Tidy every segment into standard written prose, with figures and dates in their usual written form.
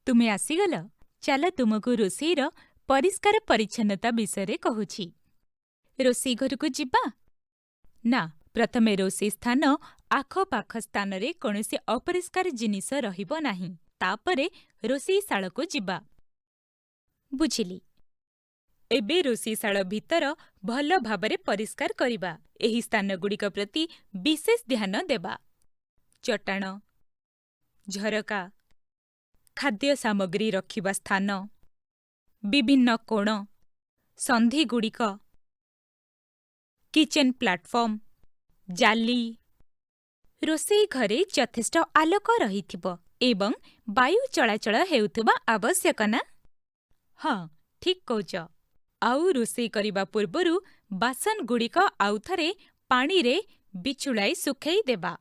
ତୁମେ ଆସିଗଲ। ଚାଲ ତୁମକୁ ରୋଷେଇର ପରିଷ୍କାର ପରିଚ୍ଛନ୍ନତା ବିଷୟରେ କହୁଛି। ରୋଷେଇ ଘରକୁ ଯିବା? ନା, ପ୍ରଥମେ ରୋଷେଇ ସ୍ଥାନ ଆଖପାଖ ସ୍ଥାନରେ କୌଣସି ଅପରିଷ୍କାର ଜିନିଷ ରହିବ ନାହିଁ। ତାପରେ ରୋଷେଇଶାଳକୁ ଯିବା। ବୁଝିଲି। ଏବେ ରୋଷେଇଶାଳ ଭିତର ଭଲ ଭାବରେ ପରିଷ୍କାର କରିବା। ଏହି ସ୍ଥାନଗୁଡ଼ିକ ପ୍ରତି ବିଶେଷ ଧ୍ୟାନ ଦେବା। ଚଟାଣ, ଝରକା, ଖାଦ୍ୟ ସାମଗ୍ରୀ ରଖିବା ସ୍ଥାନ, ବିଭିନ୍ନ କୋଣ, ସନ୍ଧିଗୁଡ଼ିକ, କିଚେନ୍ ପ୍ଲାଟଫର୍ମ, ଜାଲି। ରୋଷେଇ ଘରେ ଯଥେଷ୍ଟ ଆଲୋକ ରହିଥିବ ଏବଂ ବାୟୁ ଚଳାଚଳ ହେଉଥିବା ଆବଶ୍ୟକ ନା? ହଁ, ଠିକ୍ କହୁଛ। ଆଉ ରୋଷେଇ କରିବା ପୂର୍ବରୁ ବାସନଗୁଡ଼ିକ ଆଉଥରେ ପାଣିରେ ବିଛୁଳାଇ ଶୁଖାଇ ଦେବା।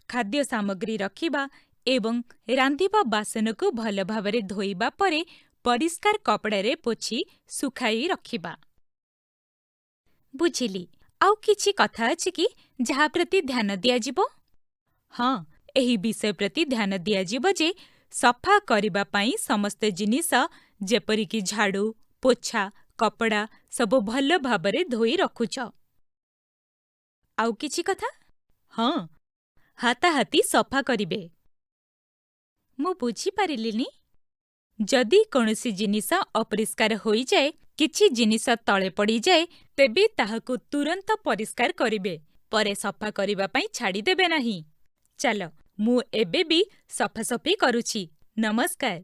ଖାଦ୍ୟ ସାମଗ୍ରୀ ରଖିବା ଏବଂ ରାନ୍ଧିବା ବାସନକୁ ଭଲ ଭାବରେ ଧୋଇବା ପରେ ପରିଷ୍କାର କପଡ଼ାରେ ପୋଛି ଶୁଖାଇ ରଖିବା। ବୁଝିଲି। ଆଉ କିଛି କଥା ଅଛି କି ଯାହା ପ୍ରତି ଧ୍ୟାନ ଦିଆଯିବ? ହଁ, ଏହି ବିଷୟ ପ୍ରତି ଧ୍ୟାନ ଦିଆଯିବ ଯେ ସଫା କରିବା ପାଇଁ ସମସ୍ତ ଜିନିଷ ଯେପରିକି ଝାଡ଼ୁ, ପୋଛା, କପଡ଼ା ସବୁ ଭଲ ଭାବରେ ଧୋଇ ରଖୁଛ। ଆଉ କିଛି କଥା? ହଁ, ହାତାହାତି ସଫା କରିବେ। ମୁଁ ବୁଝିପାରିଲିନି। ଯଦି କୌଣସି ଜିନିଷ ଅପରିଷ୍କାର ହୋଇଯାଏ, କିଛି ଜିନିଷ ତଳେ ପଡ଼ିଯାଏ, ତେବେ ତାହାକୁ ତୁରନ୍ତ ପରିଷ୍କାର କରିବେ। ପରେ ସଫା କରିବା ପାଇଁ ଛାଡ଼ିଦେବେ ନାହିଁ। ଚାଲ, ମୁଁ ଏବେ ବି ସଫାସଫି କରୁଛି। ନମସ୍କାର।